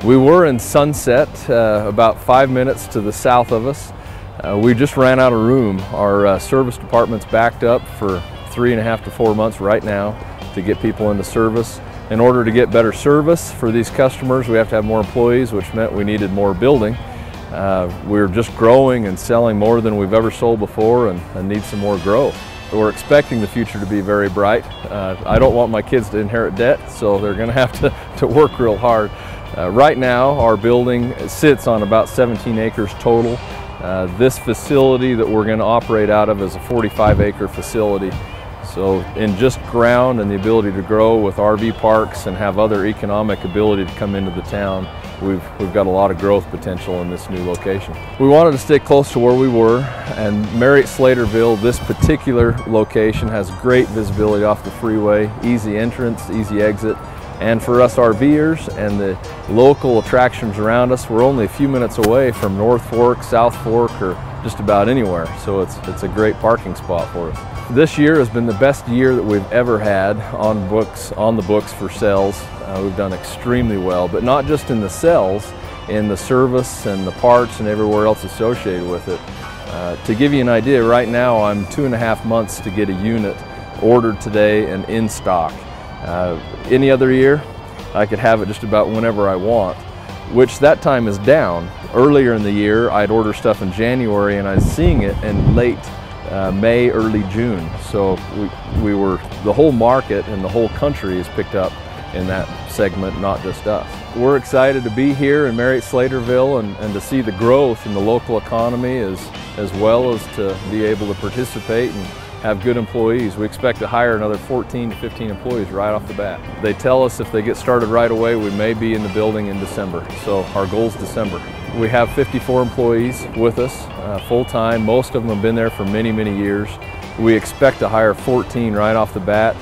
We were in Sunset, about 5 minutes to the south of us. We just ran out of room. Our service department's backed up for 3.5 to 4 months right now to get people into service. In order to get better service for these customers, we have to have more employees, which meant we needed more building. We're just growing and selling more than we've ever sold before and need some more growth. We're expecting the future to be very bright. I don't want my kids to inherit debt, so they're going to have to work real hard. Right now, our building sits on about 17 acres total. This facility that we're going to operate out of is a 45-acre facility. So in just ground and the ability to grow with RV parks and have other economic ability to come into the town, we've got a lot of growth potential in this new location. We wanted to stay close to where we were, and Marrriott Slaterville, this particular location, has great visibility off the freeway, easy entrance, easy exit. And for us RVers and the local attractions around us, we're only a few minutes away from North Fork, South Fork, or just about anywhere. So it's a great parking spot for us. This year has been the best year that we've ever had on the books for sales. We've done extremely well, but not just in the sales, in the service and the parts and everywhere else associated with it. To give you an idea, right now I'm 2.5 months to get a unit ordered today and in stock. Any other year, I could have it just about whenever I want, which that time is down. Earlier in the year, I'd order stuff in January and I was seeing it in late May, early June. So the whole market and the whole country is picked up in that segment, not just us. We're excited to be here in Marrriott Slaterville and to see the growth in the local economy as well as to be able to participate and have good employees. We expect to hire another 14 to 15 employees right off the bat. They tell us if they get started right away, we may be in the building in December. So our goal is December. We have 54 employees with us full-time. Most of them have been there for many, many years. We expect to hire 14 right off the bat.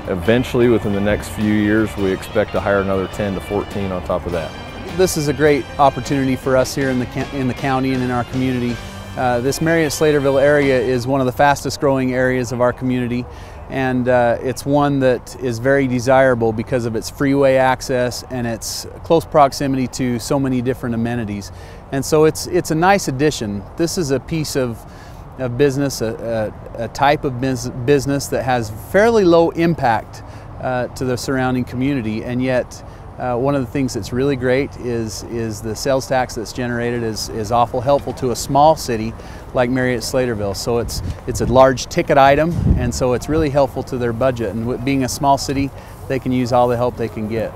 Eventually, within the next few years, we expect to hire another 10 to 14 on top of that. This is a great opportunity for us here in the county and in our community. This Marrriott Slaterville area is one of the fastest growing areas of our community, and it's one that is very desirable because of its freeway access and its close proximity to so many different amenities. And so it's a nice addition. This is a piece of business, a type of business that has fairly low impact to the surrounding community, and yet one of the things that's really great is the sales tax that's generated is awful helpful to a small city like Marrriott Slaterville. So it's a large ticket item, and so it's really helpful to their budget. And with being a small city, they can use all the help they can get.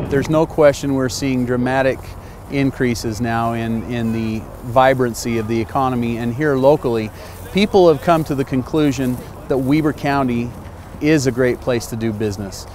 There's no question we're seeing dramatic increases now in the vibrancy of the economy, and here locally people have come to the conclusion that Weber County is a great place to do business.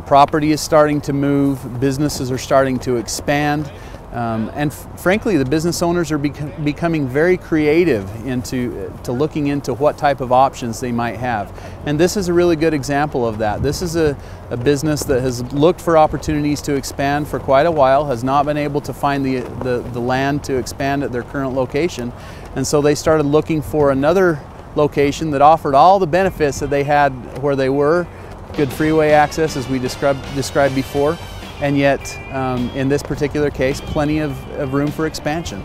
Property is starting to move, businesses are starting to expand, and frankly the business owners are becoming very creative to looking into what type of options they might have. And this is a really good example of that. This is a business that has looked for opportunities to expand for quite a while, has not been able to find the land to expand at their current location, and so they started looking for another location that offered all the benefits that they had where they were. Good freeway access, as we described before, and yet in this particular case, plenty of room for expansion.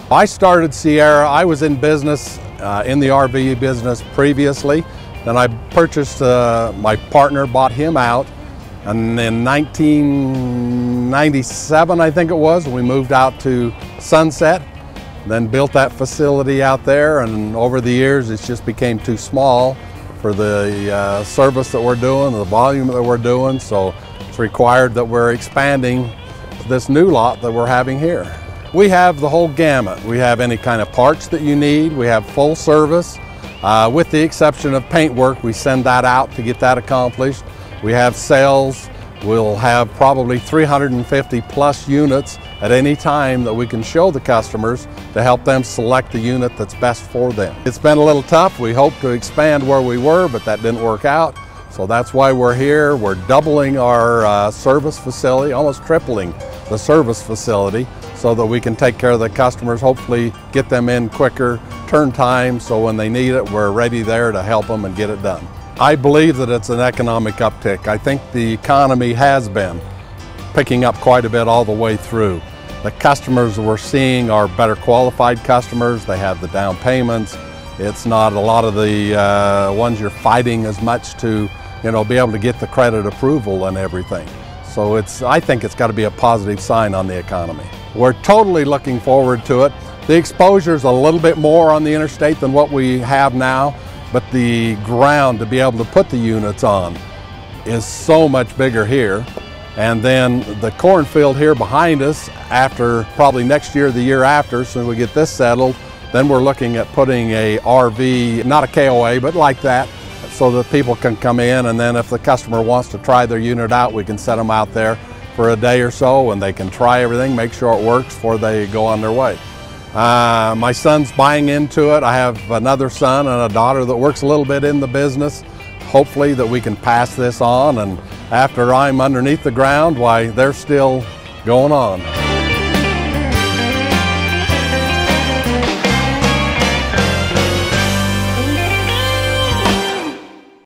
I started Sierra. I was in business, in the RV business previously. Then I purchased, my partner bought him out, and in 1997 I think it was, we moved out to Sunset, then built that facility out there, and over the years it just became too small for the service that we're doing, the volume that we're doing, so it's required that we're expanding this new lot that we're having here. We have the whole gamut. We have any kind of parts that you need. We have full service. With the exception of paint work, we send that out to get that accomplished. We have sales. We'll have probably 350 plus units at any time that we can show the customers to help them select the unit that's best for them. It's been a little tough. We hoped to expand where we were, but that didn't work out. So that's why we're here. We're doubling our service facility, almost tripling the service facility, so that we can take care of the customers, hopefully get them in quicker, turn time, so when they need it, we're ready there to help them and get it done. I believe that it's an economic uptick. I think the economy has been picking up quite a bit all the way through. The customers we're seeing are better qualified customers. They have the down payments. It's not a lot of the ones you're fighting as much to, be able to get the credit approval and everything. So I think it's got to be a positive sign on the economy. We're totally looking forward to it. The exposure is a little bit more on the interstate than what we have now, but the ground to be able to put the units on is so much bigger here. And then the cornfield here behind us, after probably next year or the year after, so we get this settled, then we're looking at putting a RV, not a KOA, but like that, so that people can come in, and then if the customer wants to try their unit out, we can set them out there for a day or so and they can try everything, make sure it works before they go on their way. My son's buying into it. I have another son and a daughter that works a little bit in the business. Hopefully that we can pass this on, and after I'm underneath the ground, why, they're still going on.